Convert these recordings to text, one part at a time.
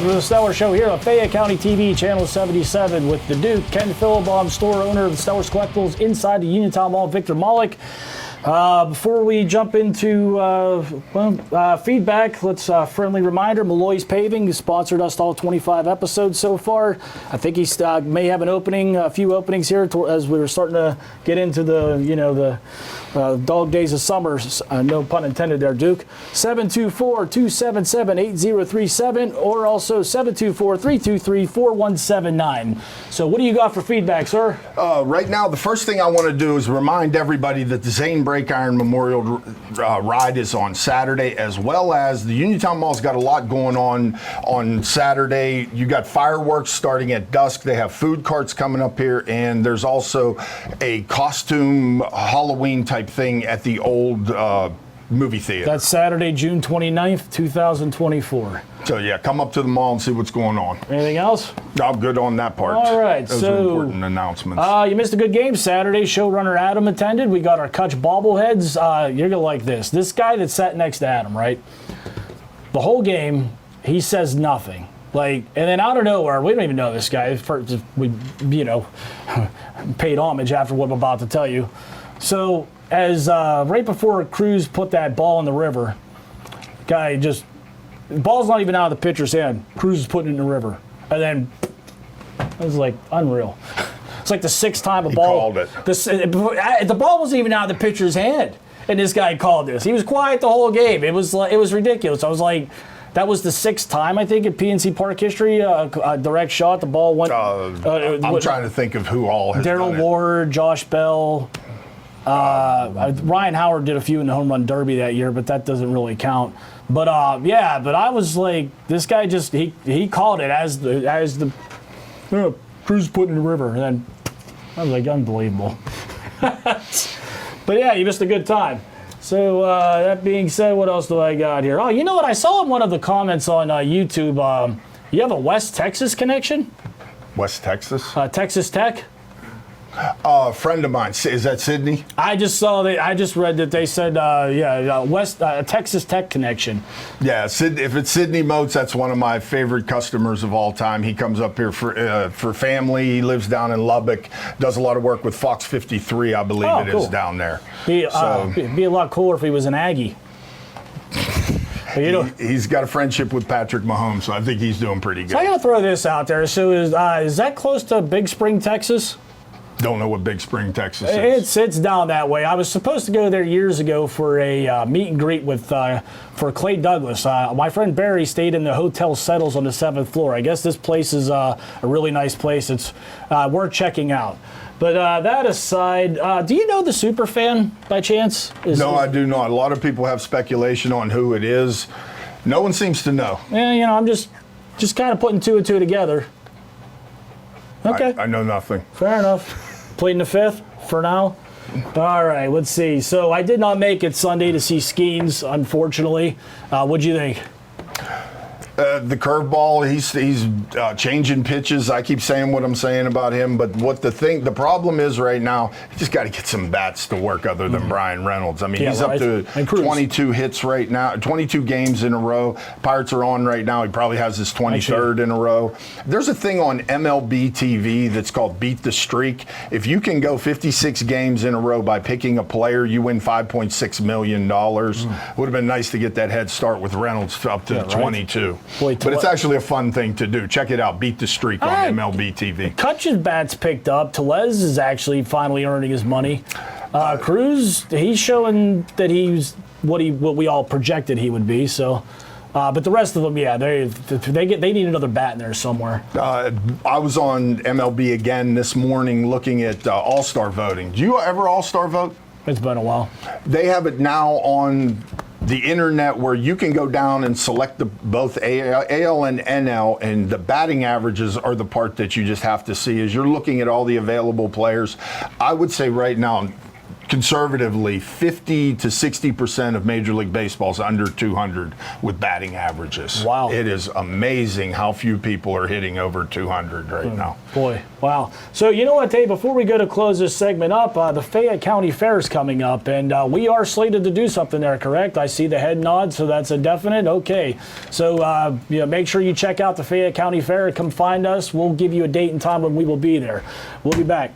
welcome to the Stellar Show here on Fayette County TV, Channel 77, with the Duke, Ken Philibom, store owner of the Stellar's Collectibles inside the Uniontown Mall, Victor Malik. Before we jump into feedback, let's friendly reminder, Malloy's Paving has sponsored us all 25 episodes so far. I think he may have a few openings here as we were starting to get into the dog days of summer. No pun intended there, Duke. 724-277-8037 or also 724-323-4179. So what do you got for feedback, sir? Right now, the first thing I want to do is remind everybody that the Zane Brake Iron Memorial Ride is on Saturday, as well as the Uniontown Mall's got a lot going on Saturday. You got fireworks starting at dusk. They have food carts coming up here, and there's also a costume Halloween type thing at the old movie theater. That's Saturday, June 29th, 2024. So, yeah, come up to the mall and see what's going on. Anything else? I'm good on that part. All right. Those are important announcements. You missed a good game Saturday. Showrunner Adam attended. We got our Kutch bobbleheads. You're going to like this. This guy that sat next to Adam, right? The whole game, he says nothing. And then out of nowhere, we don't even know this guy. We, paid homage after what I'm about to tell you. So, as right before Cruz put that ball in the river, guy the ball's not even out of the pitcher's hand. Cruz is putting it in the river. And then, it was like unreal. It's like the sixth time a ball. He called it. The ball wasn't even out of the pitcher's hand. And this guy called this. He was quiet the whole game. It was ridiculous. I was like, that was the sixth time, I think, in PNC Park history. A direct shot. The ball went. I'm trying to think of who all has Darrell done it. Ward, Josh Bell. Ryan Howard did a few in the home run derby that year, but that doesn't really count. But but I was like, this guy just he called it as the Cruz put in the river, and then I was like, unbelievable. But yeah, you missed a good time. So that being said, what else do I got here? Oh, you know what? I saw in one of the comments on YouTube, you have a West Texas connection? West Texas? Texas Tech? A friend of mine. Is that Sydney? I just saw that. I just read that they said, West Texas Tech connection. Yeah, if it's Sydney Moats, that's one of my favorite customers of all time. He comes up here for family. He lives down in Lubbock. Does a lot of work with Fox 53, I believe is down there. Be a lot cooler if he was an Aggie. He's got a friendship with Patrick Mahomes, so I think he's doing pretty good. So I got to throw this out there. So is that close to Big Spring, Texas? Don't know what Big Spring, Texas is. It's down that way. I was supposed to go there years ago for a meet and greet for Clay Douglas. My friend Barry stayed in the Hotel Settles on the 7th floor. I guess this place is a really nice place. It's worth checking out. But that aside, do you know the Superfan by chance? No, I do not. A lot of people have speculation on who it is. No one seems to know. Yeah, I'm just kind of putting two and two together. Okay. I know nothing. Fair enough. Pleading the fifth for now. All right, let's see. So I did not make it Sunday to see Skeens, unfortunately. What'd you think? The curveball, he's changing pitches. I keep saying what I'm saying about him, but the problem is right now, he just got to get some bats to work other than Brian Reynolds. I mean, he's up to 22 hits right now, 22 games in a row. Pirates are on right now. He probably has his 23rd in a row. There's a thing on MLB TV that's called Beat the Streak. If you can go 56 games in a row by picking a player, you win $5.6 million. Would have been nice to get that head start with Reynolds up to 22. Boy, but it's actually a fun thing to do. Check it out. Beat the Streak on MLB TV. Kutch's bat's picked up. Telez is actually finally earning his money. Cruz, he's showing that he's what we all projected he would be. So, but the rest of them, yeah, they need another bat in there somewhere. I was on MLB again this morning looking at All-Star voting. Do you ever All-Star vote? It's been a while. They have it now on the internet where you can go down and select both AL and NL, and the batting averages are the part that you just have to see as you're looking at all the available players. I would say right now, conservatively 50 to 60% of Major League Baseball's under 200 with batting averages. Wow. It is amazing how few people are hitting over 200 right now. Boy, wow. So you know what, Dave, before we go to close this segment up, the Fayette County Fair is coming up, and we are slated to do something there, correct? I see the head nod, so that's a definite. Okay. So make sure you check out the Fayette County Fair. Come find us. We'll give you a date and time when we will be there. We'll be back.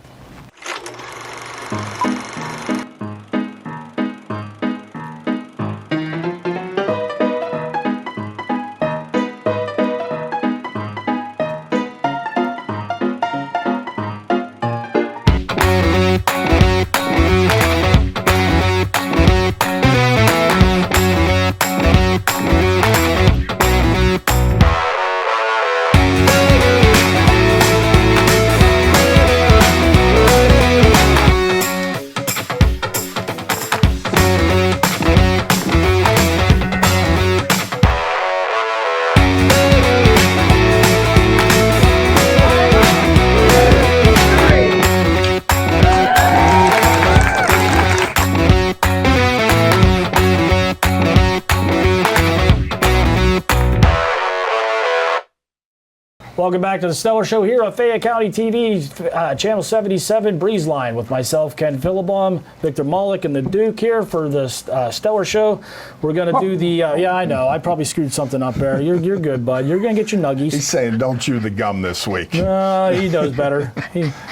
Welcome back to the Stellar Show here on Fayette County TV, Channel 77, Breeze Line, with myself, Ken Philibom, Victor Malik, and the Duke here for the Stellar Show. We're going to do the, yeah, I know, I probably screwed something up there. You're good, bud. You're going to get your nuggies. He's saying don't chew the gum this week. He knows better.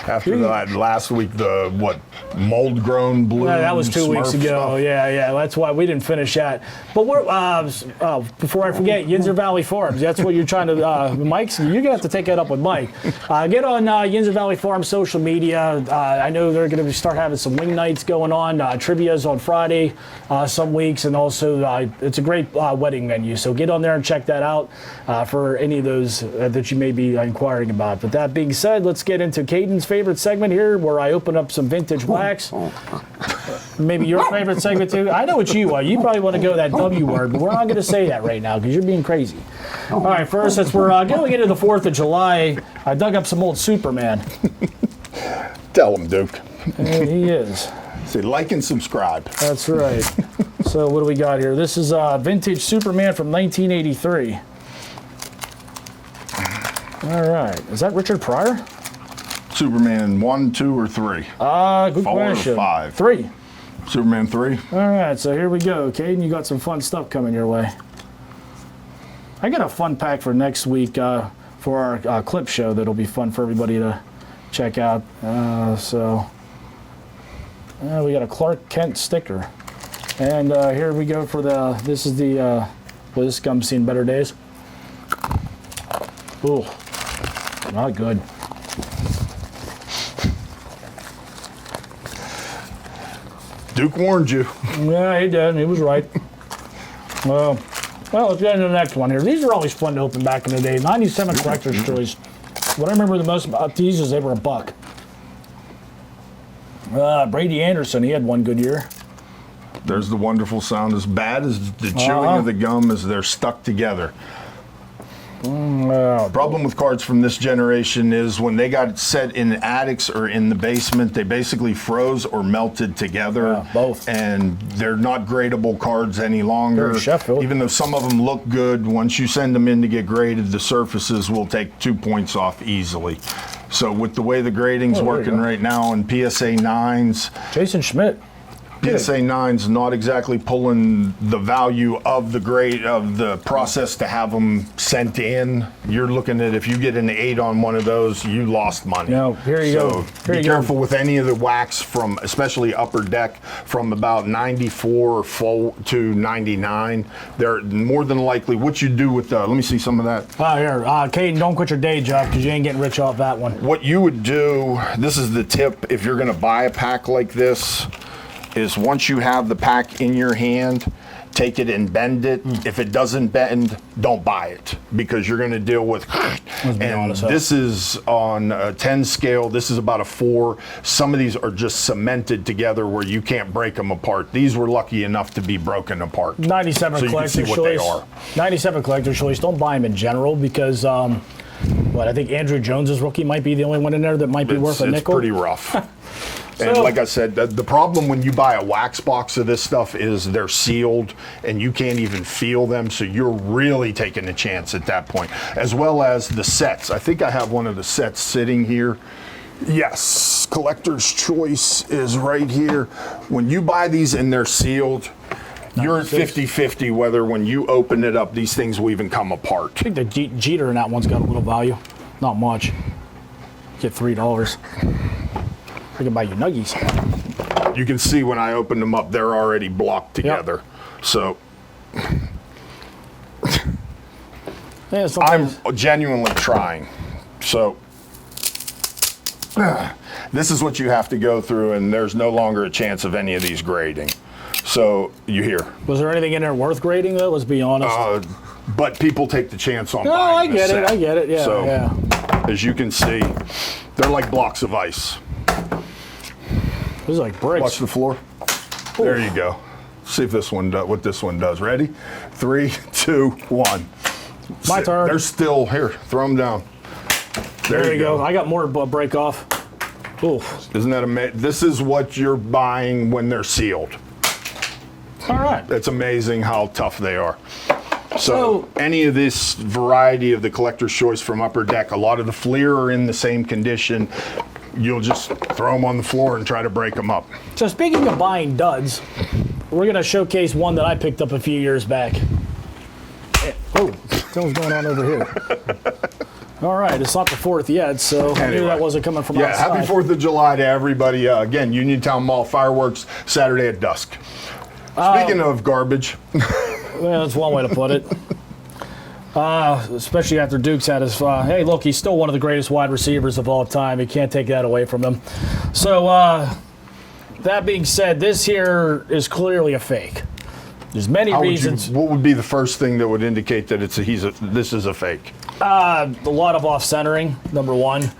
After that last week, the, mold-grown blue. That was 2 weeks Smurf ago. stuff. Yeah. That's why we didn't finish that. But we're before I forget, Yinzer Valley Farms. That's what you're trying to. Mike's. You're gonna have to take that up with Mike. Get on Yinzer Valley Farms social media. I know they're gonna start having some wing nights going on. Trivia's on Friday, some weeks, and also it's a great wedding menu. So get on there and check that out for any of those that you may be inquiring about. But that being said, let's get into Caden's favorite segment here, where I open up some vintage wax. Maybe your favorite segment too. I know what you are. You probably want to go that W word, but we're not going to say that right now because you're being crazy. All right, first, since we're going into the 4th of July, I dug up some old Superman. Tell him, Duke. And he is. Say like and subscribe. That's right. So what do we got here? This is vintage Superman from 1983. All right. Is that Richard Pryor? Superman 1, 2, or 3? Good 4 question. or 5? 3. Superman 3. All right, so here we go. Caden, you got some fun stuff coming your way. I got a fun pack for next week for our clip show that'll be fun for everybody to check out. We got a Clark Kent sticker. And here we go for this is the, well, this gum's seen better days. Ooh, not good. Duke warned you. Yeah, he did. He was right. Well, let's get into the next one here. These are always fun to open back in the day. 97 Collector's Choice. What I remember the most about these is they were $1. Brady Anderson, he had one good year. There's the wonderful sound. As bad as the chewing of the gum as they're stuck together. Problem with cards from this generation is when they got set in attics or in the basement, they basically froze or melted together. Yeah, both. And they're not gradable cards any longer. They're Sheffield. Even though some of them look good, once you send them in to get graded, the surfaces will take 2 points off easily. So with the way the grading's working right now in PSA 9s, Jason Schmidt. PSA 9's not exactly pulling the value of the grade of the process to have them sent in. You're looking at, if you get an 8 on one of those, you lost money. No, here you go. Here Be you careful go. with any of the wax from, especially upper deck, from about 94 full to 99. They're more than likely, what you do with, let me see some of that. Here, Caden, don't quit your day job because you ain't getting rich off that one. What you would do, this is the tip, if you're gonna buy a pack like this, is once you have the pack in your hand, take it and bend it. If it doesn't bend, don't buy it because you're going to deal with. And this is on a 10 scale. This is about a 4. Some of these are just cemented together where you can't break them apart. These were lucky enough to be broken apart. 97 so you can see Collector's what they Choice. are. 97 Collector's Choice. Don't buy them in general because, I think Andrew Jones's rookie might be the only one in there that might be worth a nickel. It's pretty rough. And So- like I said, the problem when you buy a wax box of this stuff is they're sealed and you can't even feel them, so you're really taking a chance at that point. As well as the sets. I think I have one of the sets sitting here. Yes, Collector's Choice is right here. When you buy these and they're sealed, you're at 50-50 whether when you open it up, these things will even come apart. I think the Jeter in that one's got a little value. Not much. Get $3. I can buy you nuggies. You can see when I open them up, they're already blocked together. So Yeah, sometimes- I'm genuinely trying. So this is what you have to go through, and there's no longer a chance of any of these grading. So you hear. Was there anything in there worth grading though? Let's be honest. But people take the chance on No, buying I this get it. set. I get it. Yeah, So, yeah. as you can see, they're like blocks of ice. This is like bricks. Watch the floor. There you go. See if this one what this one does. Ready? 3, 2, 1. My turn. They're still here. Throw them down. There you go. I got more break off. Ooh. Isn't that amazing? This is what you're buying when they're sealed. All right. It's amazing how tough they are. So So- any of this variety of the Collector's Choice from Upper Deck, a lot of the Fleer are in the same condition. You'll just throw them on the floor and try to break them up. So speaking of buying duds, we're gonna showcase one that I picked up a few years back. Oh, something's going on over here. All right, it's not the 4th yet, so I knew Anyway. that wasn't coming from Yeah, outside. happy 4th of July to everybody. Again, Uniontown Mall fireworks Saturday at dusk. Speaking of garbage, Well, that's one way to put it. Especially after Duke's had his. Hey, look, he's still one of the greatest wide receivers of all time. You can't take that away from him. So, that being said, this here is clearly a fake. There's many how would you, reasons. what would be the first thing that would indicate that this is a fake? A lot of off centering, number one.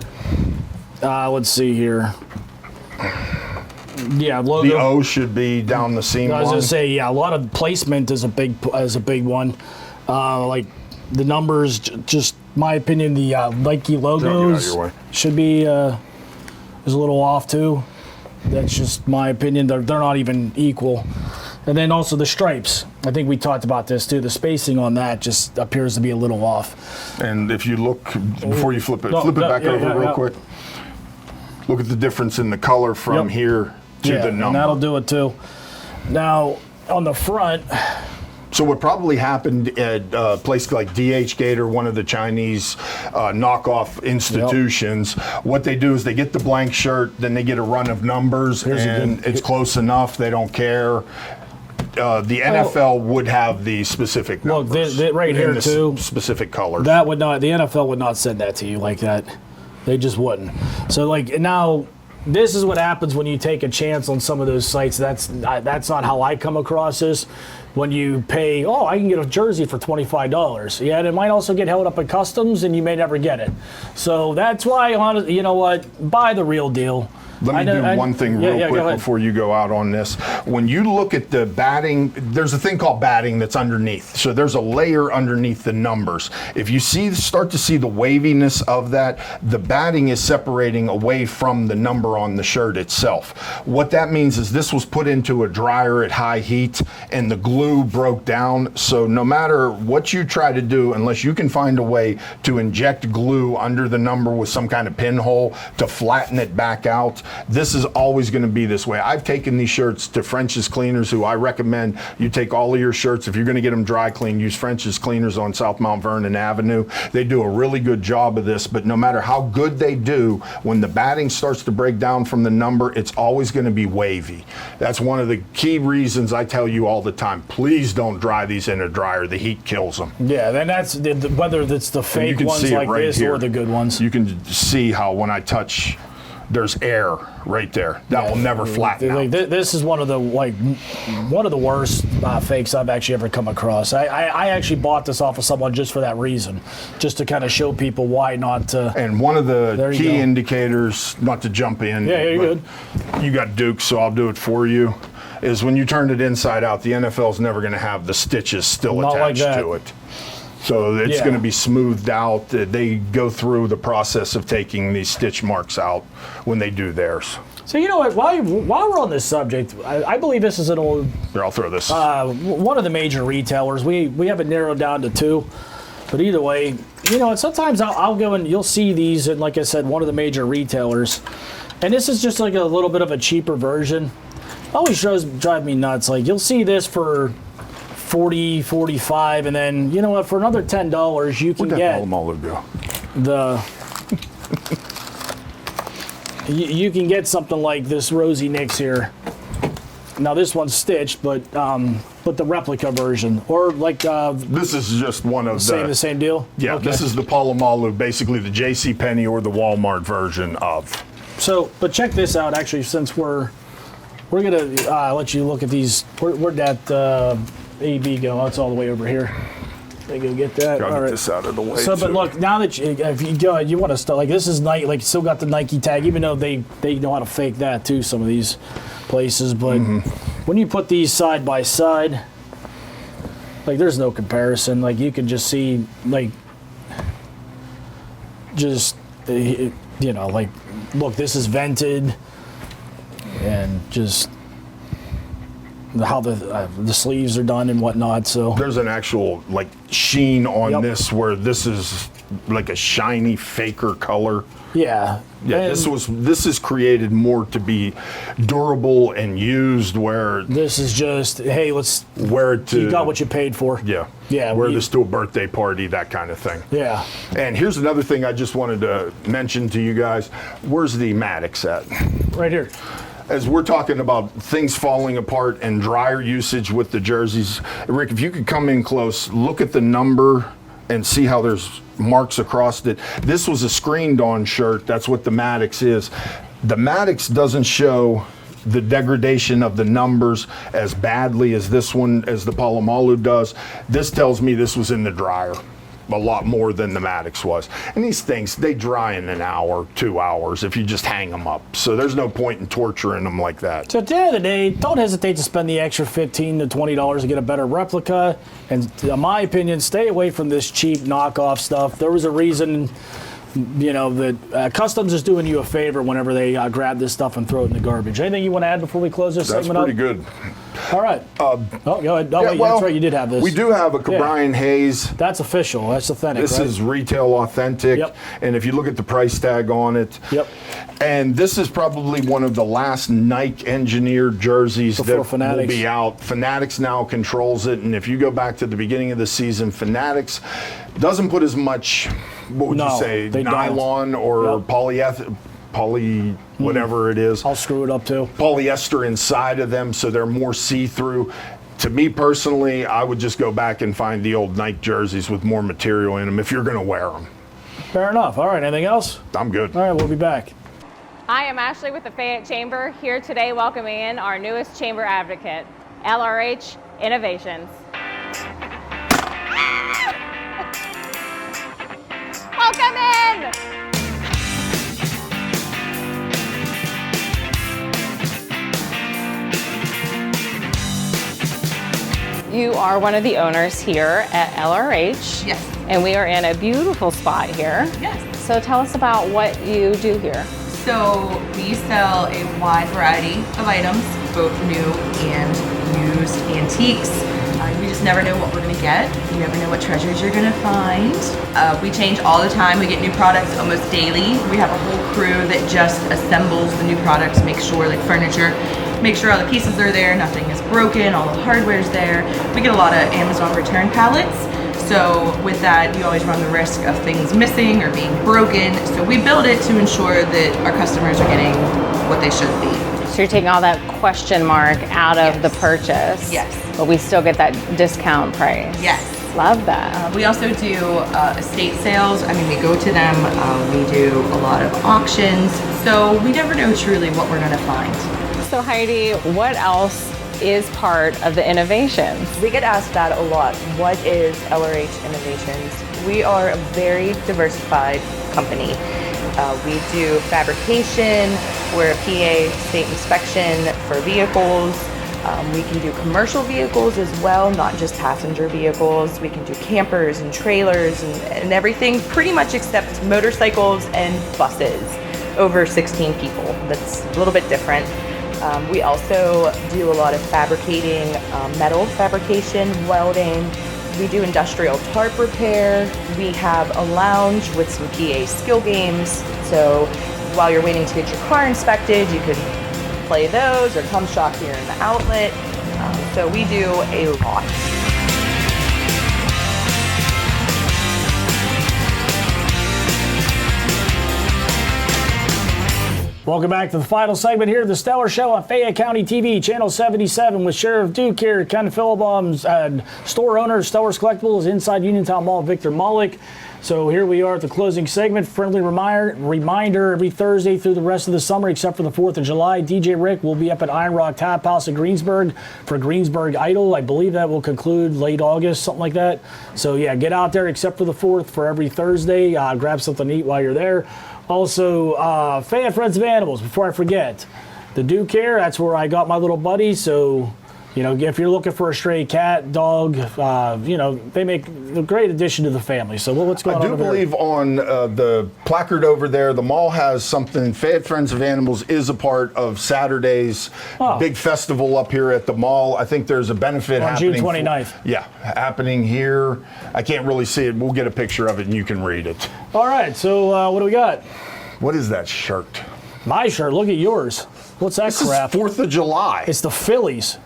Let's see here. Yeah, logo. The O should be down the seam I was line. gonna say, yeah, a lot of placement is a big one. Like the numbers, just my opinion, the Nike logos your way. should be is a little off too. That's just my opinion. They're not even equal. And then also the stripes. I think we talked about this too. The spacing on that just appears to be a little off. And if you look, before you flip it, No, flip it no, back yeah, over yeah, real yeah. quick. Look at the difference in the color from Yep. here to Yeah, the and number. that'll do it too. Now on the front, So what probably happened at a place like DH Gate or one of the Chinese knockoff institutions, what they do is they get the blank shirt, then they get a run of numbers, Here's a and good- it's close enough. They don't care. The NFL would have the specific Look, numbers. right in here, the too. Specific colors. that would not. The NFL would not send that to you like that. They just wouldn't. So like now, this is what happens when you take a chance on some of those sites. That's not how I come across this. When you pay, oh, I can get a jersey for $25. Yeah, and it might also get held up at customs, and you may never get it. So that's why, honestly, you know what? Buy the real deal. Let me do one thing real go quick ahead. before you go out on this. When you look at the batting, there's a thing called batting that's underneath. So there's a layer underneath the numbers. If you start to see the waviness of that, the batting is separating away from the number on the shirt itself. What that means is this was put into a dryer at high heat and the glue broke down. So no matter what you try to do, unless you can find a way to inject glue under the number with some kind of pinhole to flatten it back out, this is always going to be this way. I've taken these shirts to French's Cleaners, who I recommend you take all of your shirts. If you're going to get them dry clean, use French's Cleaners on South Mount Vernon Avenue. They do a really good job of this, but no matter how good they do, when the batting starts to break down from the number, it's always going to be wavy. That's one of the key reasons I tell you all the time, please don't dry these in a dryer. The heat kills them. Yeah, then that's whether it's the You fake can ones see it like right this here. or the good ones. You can see how when I touch, there's air right there. That will never flatten Like, out. this is one of the worst fakes I've actually ever come across. I actually bought this off of someone just for that reason, just to kind of show people why not to. And one of the There you key go. indicators, not to jump in, Yeah, you're but you got Duke, so I'll do it for you, is when you turn it inside out, the NFL's never going to have the stitches still Not like attached that. to it. So it's Yeah. going to be smoothed out. They go through the process of taking these stitch marks out when they do theirs. So you know what? While we're on this subject, I believe this is an old Here, I'll throw this. one of the major retailers. We have it narrowed down to 2, but either way, you know, and sometimes I'll go and you'll see these, and like I said, one of the major retailers, and this is just like a little bit of a cheaper version. Always drive me nuts. Like you'll see this for 40, 45, and then you know what? For another $10, you can Where'd that get Palomalu go? the. You can get something like this Rosie Nix here. Now this one's stitched, but the replica version, or like This is just one of the same deal. Yeah, Okay. this is the Palomalu, basically the JCPenney or the Walmart version of. So, but check this out. Actually, since we're gonna let you look at these. Where'd that AB go? Oh, it's all the way over here. Let me go get that. Gotta All get right. this out of the way. So, but too. look, now that if you go, you want to start like this is Nike, like still got the Nike tag, even though they know how to fake that too. Some of these places, but when you put these side by side, like there's no comparison. Like you can just see, like, just you know, like look, this is vented, and just how the sleeves are done and whatnot. So There's an actual like sheen on Yep. this where this is like a shiny faker color. yeah, Yeah, and this is created more to be durable and used where this is just hey, let's. wear it to You got what you paid for. yeah Yeah, wear we- this to a birthday party, that kind of thing. Yeah. And here's another thing I just wanted to mention to you guys. Where's the Maddox at? Right here. As we're talking about things falling apart and dryer usage with the jerseys, Rick, if you could come in close, look at the number and see how there's marks across it. This was a screened on shirt. That's what the Maddox is. The Maddox doesn't show the degradation of the numbers as badly as this one, as the Palomalu does. This tells me this was in the dryer a lot more than the Maddox was. And these things, they dry in an hour, 2 hours if you just hang them up. So there's no point in torturing them like that. So at the end of the day, don't hesitate to spend the extra $15 to $20 to get a better replica. And in my opinion, stay away from this cheap knockoff stuff. There was a reason, you know, that Customs is doing you a favor whenever they grab this stuff and throw it in the garbage. Anything you want to add before we close this That's segment pretty up? good. All right. Oh, go ahead. Oh, Yeah, wait, well, that's right. You did have this. We do have a Yeah. Brian Hayes. That's official. That's authentic, This right? is retail authentic. Yep. And if you look at the price tag on it, Yep. and this is probably one of the last Nike engineered jerseys Before that will Fanatics. be out. Fanatics now controls it, and if you go back to the beginning of the season, Fanatics doesn't put as much, what would No, you say, they don't. nylon or Yep. poly whatever it is, I'll screw it up too. polyester inside of them, so they're more see-through. To me personally, I would just go back and find the old Nike jerseys with more material in them if you're going to wear them. Fair enough. All right. Anything else? I'm good. All right. We'll be back. Hi, I'm Ashley with the Fayette Chamber, here today welcoming in our newest chamber advocate, LRH Innovations. Welcome in! You are one of the owners here at LRH. Yes. And we are in a beautiful spot here. Yes. So tell us about what you do here. So we sell a wide variety of items, both new and used antiques. We just never know what we're gonna get. You never know what treasures you're gonna find. We change all the time. We get new products almost daily. We have a whole crew that just assembles the new products, make sure, like furniture, make sure all the pieces are there, nothing is broken, all the hardware's there. We get a lot of Amazon return pallets. So with that, you always run the risk of things missing or being broken. So we build it to ensure that our customers are getting what they should be. So you're taking all that question mark out of the Yes. purchase. Yes. But we still get that discount price. Yes. Love that. We also do estate sales. I mean, we go to them. We do a lot of auctions. So we never know truly what we're gonna find. So Heidi, what else is part of the innovations? We get asked that a lot. What is LRH Innovations? We are a very diversified company. We do fabrication, we're a PA state inspection for vehicles. We can do commercial vehicles as well, not just passenger vehicles. We can do campers and trailers and everything pretty much except motorcycles and buses over 16 people. That's a little bit different. We also do a lot of fabricating, metal fabrication, welding. We do industrial tarp repair. We have a lounge with some PA skill games. So while you're waiting to get your car inspected, you can play those or come shop here in the outlet. So we do a lot. Welcome back to the final segment here of the Stellar Show on Fayette County TV, Channel 77, with Sheriff Duke here, Ken Philbaum, and store owner of Stellar's Collectibles inside Uniontown Mall, Victor Mullick. So here we are at the closing segment. Friendly reminder, every Thursday through the rest of the summer, except for the 4th of July, DJ Rick will be up at Iron Rock Tap House in Greensburg for Greensburg Idol. I believe that will conclude late August, something like that. So yeah, get out there except for the 4th for every Thursday. Grab something to eat while you're there. Also, Fayette Friends of Animals, before I forget, the Duke here, that's where I got my little buddy. So, you know, if you're looking for a stray cat, dog, you know, they make a great addition to the family. So what's going on I do over there? believe on the placard over there, the mall has something. Fayette Friends of Animals is a part of Saturday's big festival up here at the mall. I think there's a benefit On happening. June 29th. Happening here. I can't really see it. We'll get a picture of it and you can read it. All right, so what do we got? What is that shirt? My shirt. Look at yours. What's that This crap? is 4th of July. It's the Phillies.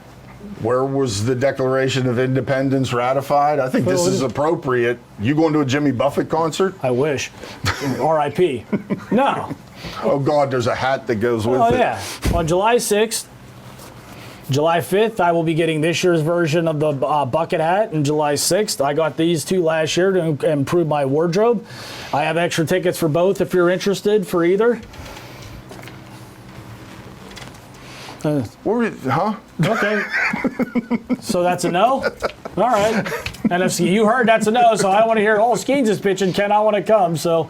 Where was the Declaration of Independence ratified? I think this is appropriate. You going to a Jimmy Buffett concert? I wish. R.I.P. No. Oh, God, there's a hat that goes with Oh, it. yeah. On July 6th, July 5th, I will be getting this year's version of the bucket hat. And July 6th, I got these two last year to improve my wardrobe. I have extra tickets for both if you're interested for either. Huh? Okay. So that's a no? All right. And if you heard that's a no, so I want to hear, Skeens is pitching, Ken, I want to come. So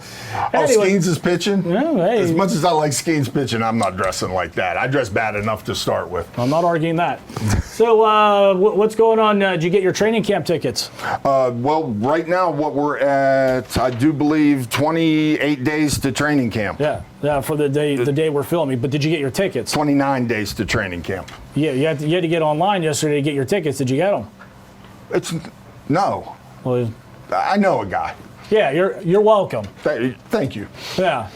anyway. Skeens is pitching? Yeah, hey. As much as I like Skeens pitching, I'm not dressing like that. I dress bad enough to start with. I'm not arguing that. So what's going on? Did you get your training camp tickets? Well, right now, what we're at, I do believe 28 days to training camp. Yeah, for the day we're filming. But did you get your tickets? 29 days to training camp. Yeah, you had to get online yesterday to get your tickets. Did you get them? No. Well, I know a guy. yeah, you're welcome. Thank you. Yeah.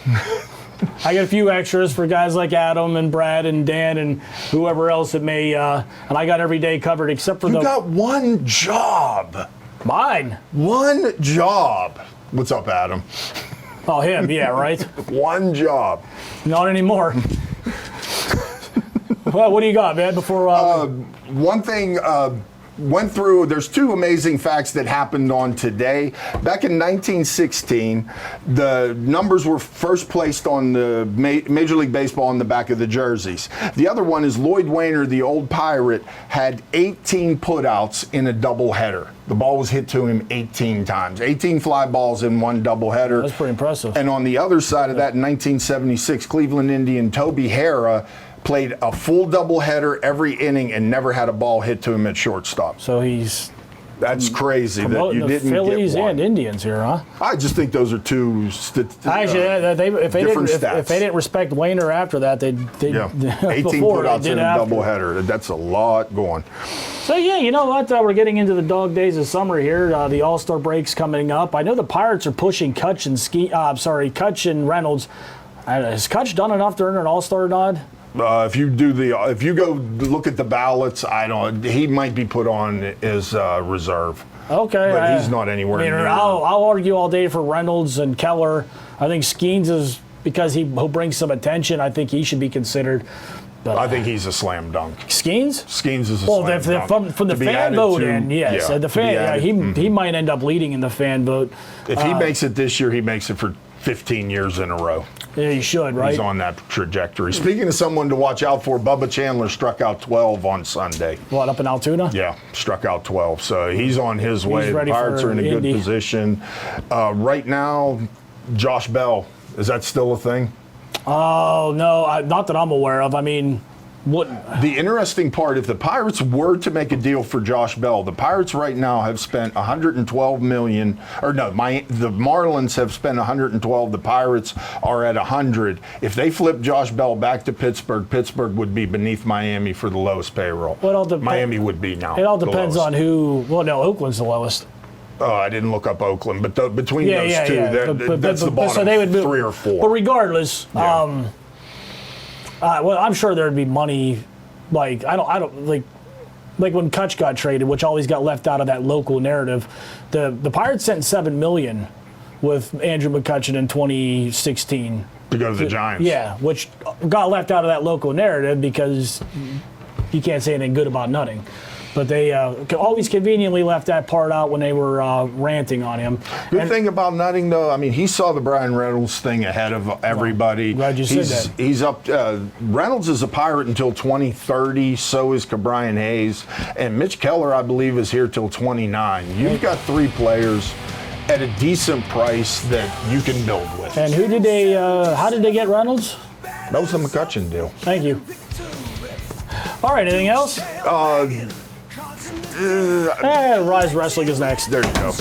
I got a few extras for guys like Adam and Brad and Dan and whoever else it may, and I got every day covered except for You got one job. mine. One job. What's up, Adam? Oh, him, yeah, right? One job. Not anymore. Well, what do you got, man, before... One thing went through, there's two amazing facts that happened on today. Back in 1916, the numbers were first placed on the Major League Baseball on the back of the jerseys. The other one is Lloyd Wainer, the old Pirate, had 18 putouts in a doubleheader. The ball was hit to him 18 times. 18 fly balls in one doubleheader. That's pretty impressive. And on the other side of that, in 1976, Cleveland Indian Toby Harrah played a full doubleheader every inning and never had a ball hit to him at shortstop. So he's That's crazy that promoting you the didn't Phillies get one. and Indians here, huh? I just think those are two Actually, if they different didn't, stats. if they didn't respect Wainer after that, they 18 before they putouts did in a after. doubleheader. That's a lot going. So yeah, you know what? We're getting into the dog days of summer here. The All-Star break's coming up. I know the Pirates are pushing Kutch and Reynolds. Has Kutch done enough to earn an All-Star nod? If you go look at the ballots, he might be put on as reserve. Okay, But he's not anywhere near. I'll argue all day for Reynolds and Keller. I think Skeens is, because he'll bring some attention. I think he should be considered. But I think he's a slam dunk. Skeens? Skeens is a Well, slam dunk. from the To be fan added vote, to- and yes, yeah, the to be fan. added- He might end up leading in the fan vote. If he makes it this year, he makes it for 15 years in a row. Yeah, he should, right? He's on that trajectory. Speaking of someone to watch out for, Bubba Chandler struck out 12 on Sunday. What, up in Altoona? Yeah, struck out 12. So he's on his way. The ready Pirates for are in a Indy. good position. Right now, Josh Bell, is that still a thing? Oh, no, not that I'm aware of. I mean, The interesting part, if the Pirates were to make a deal for Josh Bell, the Pirates right now have spent $112 million, or no, the Marlins have spent $112. The Pirates are at $100. If they flip Josh Bell back to Pittsburgh, Pittsburgh would be beneath Miami for the lowest payroll. Miami would be now. It all depends on who. Well, no, Oakland's the lowest. Oh, I didn't look up Oakland, but between those two, that's the bottom so they would move, 3 or 4. But regardless, Yeah. well, I'm sure there'd be money. Like I don't like when Kutch got traded, which always got left out of that local narrative. The Pirates sent $7 million with Andrew McCutchen in 2016 to go to the Giants. Yeah, which got left out of that local narrative because you can't say anything good about Nutting. But they always conveniently left that part out when they were ranting on him. Good thing about Nutting, though, I mean, he saw the Brian Reynolds thing ahead of everybody. Glad you said that. He's up. Reynolds is a Pirate until 2030. So is Cabrian Hayes, and Mitch Keller, I believe, is here till 29. You've got 3 players at a decent price that you can build with. And who did they? How did they get Reynolds? That was the McCutchen deal. Thank you. All right. Anything else? Rise Wrestling is next. There you go.